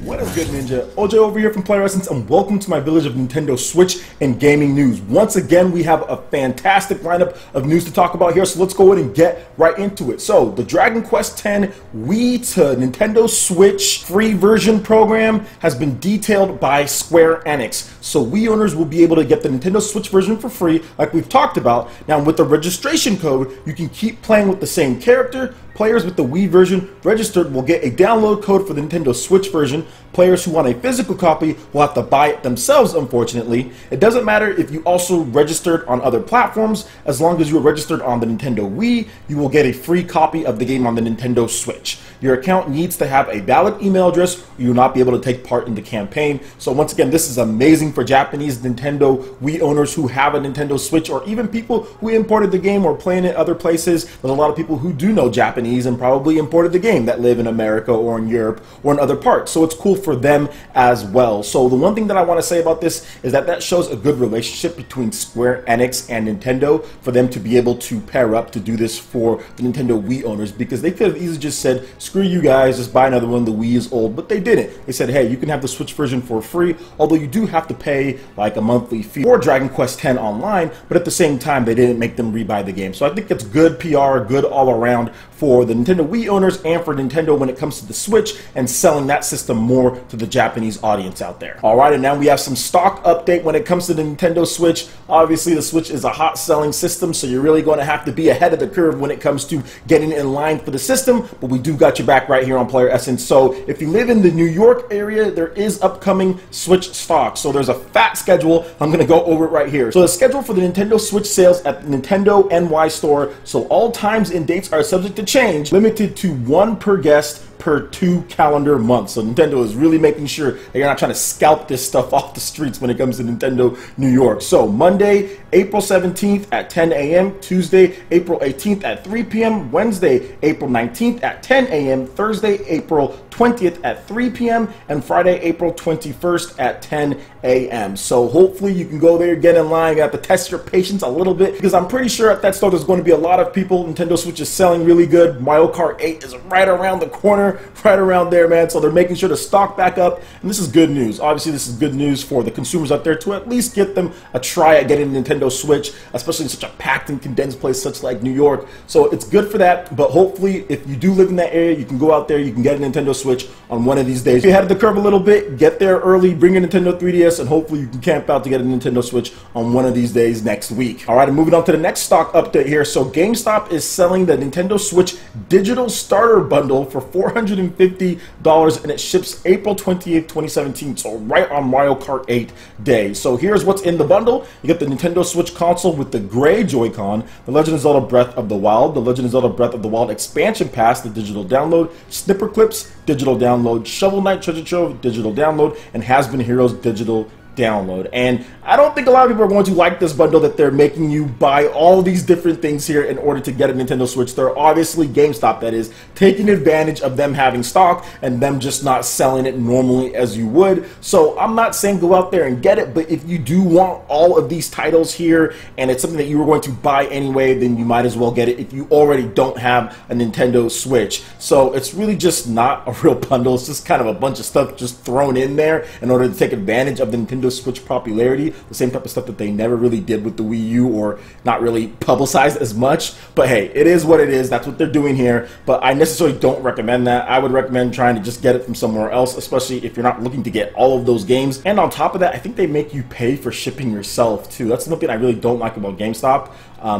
What is good, Ninja? OJ over here from PlayerEssence, and welcome to my village of Nintendo Switch and gaming news. Once again, we have a fantastic lineup of news to talk about here, so let's go ahead and get right into it. So, the Dragon Quest X Wii to Nintendo Switch free version program has been detailed by Square Enix. So, Wii owners will be able to get the Nintendo Switch version for free, like we've talked about. Now, with the registration code, you can keep playing with the same character. Players with the Wii version registered will get a download code for the Nintendo Switch version. Players who want a physical copy will have to buy it themselves, unfortunately. It doesn't matter if you also registered on other platforms. As long as you are registered on the Nintendo Wii, you will get a free copy of the game on the Nintendo Switch. Your account needs to have a valid email address, or you will not be able to take part in the campaign. So once again, this is amazing for Japanese Nintendo Wii owners who have a Nintendo Switch, or even people who imported the game or playing it other places. There's a lot of people who do know Japanese and probably imported the game that live in America or in Europe or in other parts. So it's cool for them as well. So the one thing that I want to say about this is that shows a good relationship between Square Enix and Nintendo for them to be able to pair up to do this for the Nintendo Wii owners, because they could have easily just said, screw you guys, just buy another one, the Wii is old, but they didn't. They said, hey, you can have the Switch version for free, although you do have to pay like a monthly fee for Dragon Quest X online, but at the same time, they didn't make them rebuy the game. So I think it's good PR, good all around for the Nintendo Wii owners and for Nintendo when it comes to the Switch and selling that system more to the Japanese audience out there. Alright, and now we have some stock update when it comes to the Nintendo Switch. Obviously, the Switch is a hot selling system, so you're really going to have to be ahead of the curve when it comes to getting in line for the system, but we do got your back right here on PlayerEssence. So if you live in the New York area, there is upcoming Switch stock. So there's a fat schedule. I'm going to go over it right here. So the schedule for the Nintendo Switch sales at the Nintendo NY store. So all times and dates are subject to change, limited to one per guest per 2 calendar months. So Nintendo is really making sure that you're not trying to scalp this stuff off the streets when it comes to Nintendo New York. So Monday, April 17th at 10 a.m., Tuesday, April 18th at 3 p.m., Wednesday, April 19th at 10 a.m., Thursday, April 20th at 3 p.m., and Friday, April 21st at 10 a.m. So hopefully you can go there, get in line. You have to test your patience a little bit, because I'm pretty sure at that store there's going to be a lot of people. Nintendo Switch is selling really good. Mario Kart 8 is right around the corner, right around there, man. So they're making sure to stock back up, and this is good news. Obviously, this is good news for the consumers out there to at least get them a try at getting a Nintendo Switch, especially in such a packed and condensed place such like New York. So it's good for that, but hopefully if you do live in that area, you can go out there, you can get a Nintendo Switch on one of these days. If you ahead of the curve a little bit, get there early, bring your Nintendo 3DS, and hopefully you can camp out to get a Nintendo Switch on one of these days next week. Alright, and moving on to the next stock update here. So GameStop is selling the Nintendo Switch Digital Starter Bundle for $450, and it ships April 28th, 2017, so right on Mario Kart 8 day. So here's what's in the bundle. You get the Nintendo Switch console with the gray Joy-Con, the Legend of Zelda Breath of the Wild, the Legend of Zelda Breath of the Wild expansion pass, the digital download, Snipper Clips, digital download, Shovel Knight Treasure Trove, digital download, and Has-Been Heroes digital download. And I don't think a lot of people are going to like this bundle that they're making you buy all these different things here in order to get a Nintendo Switch. They're obviously, GameStop that is, taking advantage of them having stock and them just not selling it normally as you would. So I'm not saying go out there and get it, but if you do want all of these titles here and it's something that you were going to buy anyway, then you might as well get it if you already don't have a Nintendo Switch. So it's really just not a real bundle. It's just kind of a bunch of stuff just thrown in there in order to take advantage of the Nintendo Switch popularity, the same type of stuff that they never really did with the Wii U, or not really publicized as much. But hey, it is what it is. That's what they're doing here, but I necessarily don't recommend that. I would recommend trying to just get it from somewhere else, especially if you're not looking to get all of those games. And on top of that, I think they make you pay for shipping yourself too. That's something I really don't like about GameStop.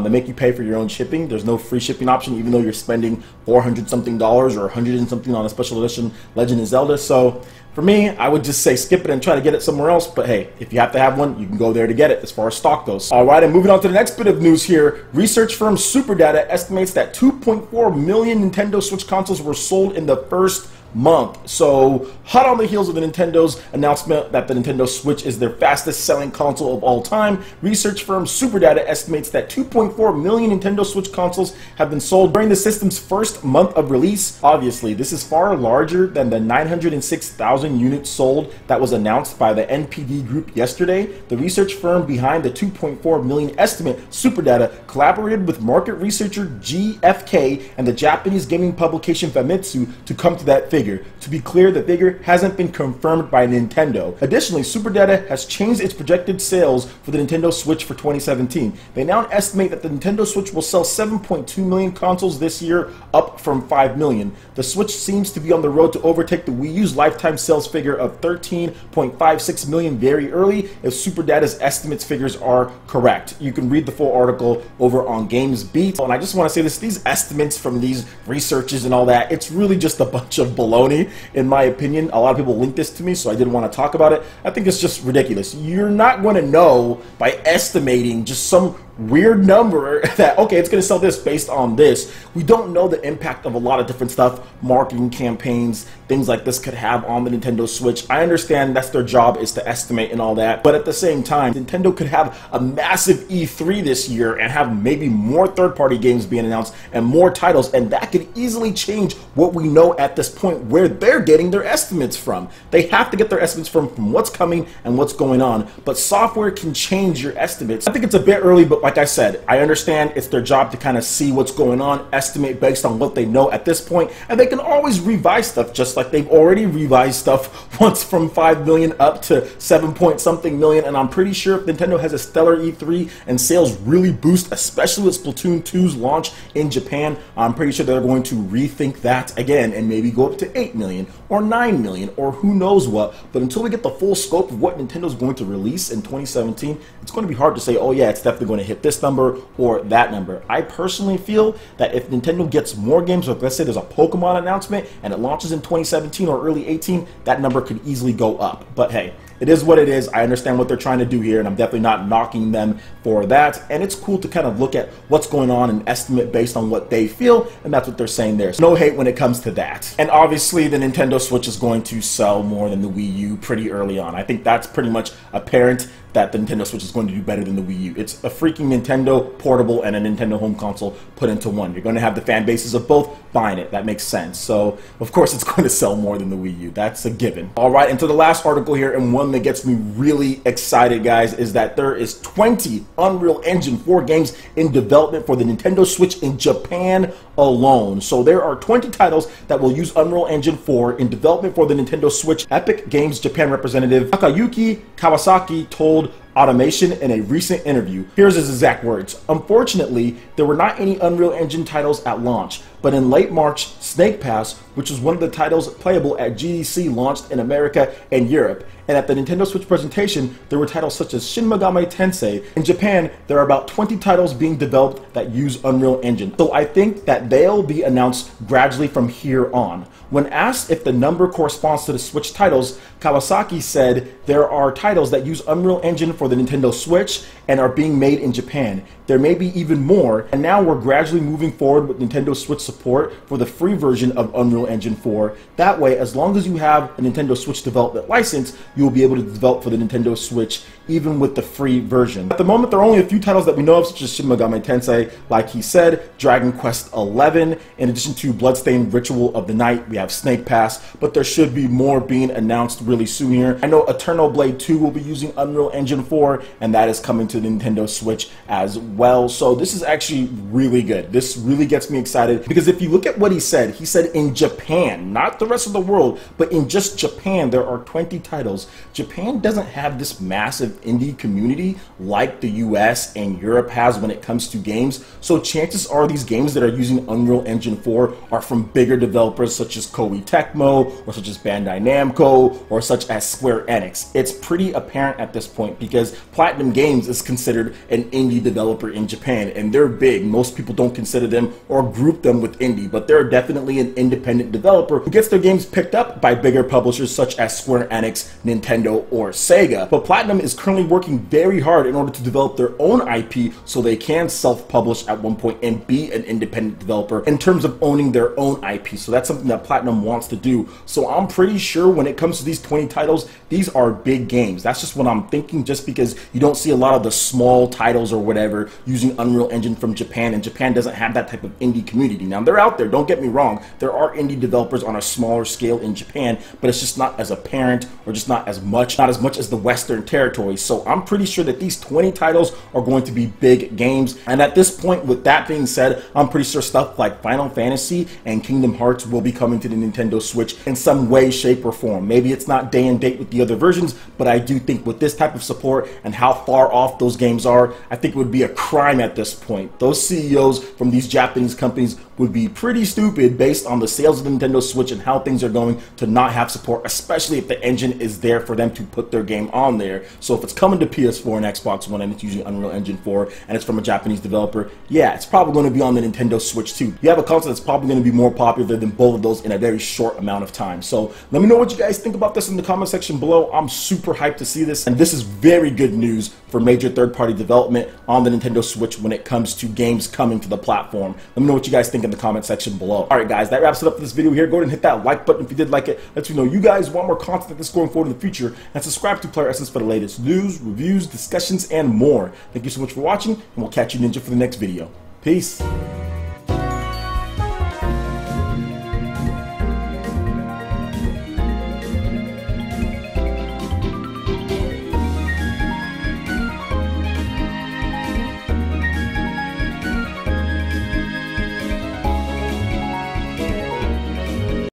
They make you pay for your own shipping. There's no free shipping option, even though you're spending $400 something or $100 and something on a special edition Legend of Zelda. So for me, I would just say skip it and try to get it somewhere else. But hey, if you have to have one, you can go there to get it as far as stock goes. Alright, and moving on to the next bit of news here. Research firm SuperData estimates that 2.4 million Nintendo Switch consoles were sold in the first month. So hot on the heels of the Nintendo's announcement that the Nintendo Switch is their fastest selling console of all time, research firm SuperData estimates that 2.4 million Nintendo Switch consoles have been sold during the system's first month of release. Obviously, this is far larger than the 906,000 units sold that was announced by the NPD Group yesterday. The research firm behind the 2.4 million estimate, SuperData, collaborated with market researcher GFK and the Japanese gaming publication Famitsu to come to that figure. figure. To be clear, the figure hasn't been confirmed by Nintendo. Additionally, SuperData has changed its projected sales for the Nintendo Switch for 2017. They now estimate that the Nintendo Switch will sell 7.2 million consoles this year, up from 5 million. The Switch seems to be on the road to overtake the Wii U's lifetime sales figure of 13.56 million very early if SuperData's estimates figures are correct. You can read the full article over on GamesBeat. And I just want to say this, these estimates from these researchers and all that, it's really just a bunch of baloney, in my opinion. A lot of people link this to me, so I didn't want to talk about it. I think it's just ridiculous. You're not going to know by estimating just some weird number that, okay, it's going to sell this based on this. We don't know the impact of a lot of different stuff, marketing campaigns, things like this could have on the Nintendo Switch. I understand that's their job, is to estimate and all that, but at the same time, Nintendo could have a massive E3 this year and have maybe more third-party games being announced and more titles, and that could easily change what we know at this point, where they're getting their estimates from. They have to get their estimates from what's coming and what's going on, but software can change your estimates. I think it's a bit early, but like I said, I understand it's their job to kind of see what's going on, estimate based on what they know at this point, and they can always revise stuff, just like they've already revised stuff once from 5 million up to 7 point something million. And I'm pretty sure if Nintendo has a stellar E3 and sales really boost, especially with Splatoon 2's launch in Japan, I'm pretty sure they're going to rethink that again and maybe go up to 8 million or 9 million or who knows what. But until we get the full scope of what Nintendo's going to release in 2017, it's going to be hard to say, oh yeah, it's definitely going to hit this number or that number. I personally feel that if Nintendo gets more games, like let's say there's a Pokemon announcement and it launches in 2017 or early 18, that number could easily go up. But hey, it is what it is. I understand what they're trying to do here, and I'm definitely not knocking them for that. And it's cool to kind of look at what's going on and estimate based on what they feel, and that's what they're saying there. So no hate when it comes to that. And obviously, the Nintendo Switch is going to sell more than the Wii U pretty early on. I think that's pretty much apparent that the Nintendo Switch is going to do better than the Wii U. It's a freaking Nintendo portable and a Nintendo home console put into one. You're going to have the fan bases of both buying it. That makes sense. So, of course, it's going to sell more than the Wii U. That's a given. All right, and to the last article here, and one that gets me really excited, guys, is that there is 20 Unreal Engine 4 games in development for the Nintendo Switch in Japan alone. So there are 20 titles that will use Unreal Engine 4 in development for the Nintendo Switch. Epic Games Japan representative Takayuki Kawasaki told Automation in a recent interview. Here's his exact words. Unfortunately, there were not any Unreal Engine titles at launch, but in late March, Snake Pass, which was one of the titles playable at GDC, launched in America and Europe. And at the Nintendo Switch presentation, there were titles such as Shin Megami Tensei. In Japan, there are about 20 titles being developed that use Unreal Engine. So I think that they'll be announced gradually from here on. When asked if the number corresponds to the Switch titles, Kawasaki said there are titles that use Unreal Engine for the Nintendo Switch and are being made in Japan. There may be even more, and now we're gradually moving forward with Nintendo Switch support for the free version of Unreal Engine 4. That way, as long as you have a Nintendo Switch development license, you'll be able to develop for the Nintendo Switch even with the free version. At the moment, there are only a few titles that we know of, such as Shin Megami Tensei, like he said, Dragon Quest XI, in addition to Bloodstained Ritual of the Night, we have Snake Pass, but there should be more being announced really soon here. I know Eternal Blade 2 will be using Unreal Engine 4, and that is coming to the Nintendo Switch as well. So this is actually really good. This really gets me excited, because if you look at what he said in Japan, not the rest of the world, but in just Japan, there are 20 titles. Japan doesn't have this massive indie community like the US and Europe has when it comes to games. So chances are these games that are using Unreal Engine 4 are from bigger developers such as Koei Tecmo, or such as Bandai Namco, or such as Square Enix. It's pretty apparent at this point, because Platinum Games is considered an indie developer in Japan, and they're big. Most people don't consider them or group them with indie, but they're definitely an independent developer who gets their games picked up by bigger publishers such as Square Enix, Nintendo, or Sega. But Platinum is currently working very hard in order to develop their own IP so they can self-publish at one point and be an independent developer in terms of owning their own IP. So that's something that Platinum wants to do. So I'm pretty sure when it comes to these 20 titles, these are big games. That's just what I'm thinking, just because you don't see a lot of the small titles or whatever using Unreal Engine from Japan, and Japan doesn't have that type of indie community. Now, they're out there, don't get me wrong. There are indie developers on a smaller scale in Japan, but it's just not as apparent or just not as much as the Western territories. So I'm pretty sure that these 20 titles are going to be big games. And at this point, with that being said, I'm pretty sure stuff like Final Fantasy and Kingdom Hearts will be coming to the Nintendo Switch in some way, shape, or form. Maybe it's not day and date with the other versions, but I do think with this type of support and how far off those games are, I think it would be a crime at this point. Those CEOs from these Japanese companies would be pretty stupid based on the sales of the Nintendo Switch and how things are going to not have support, especially if the engine is there for them to put their game on there. So if it's coming to PS4 and Xbox One and it's using Unreal Engine 4 and it's from a Japanese developer, yeah, it's probably going to be on the Nintendo Switch too. You have a console that's probably going to be more popular than both of those in a very short amount of time. So let me know what you guys think about this in the comment section below. I'm super hyped to see this, and this is very good news for major third-party development on the Nintendo Switch when it comes to games coming to the platform. Let me know what you guys think in the comment section below. Alright guys, that wraps it up for this video here. Go ahead and hit that like button if you did like it. Let me know you guys want more content like this going forward in the future, and subscribe to PlayerEssence for the latest news, reviews, discussions, and more. Thank you so much for watching, and we'll catch you ninja for the next video. Peace.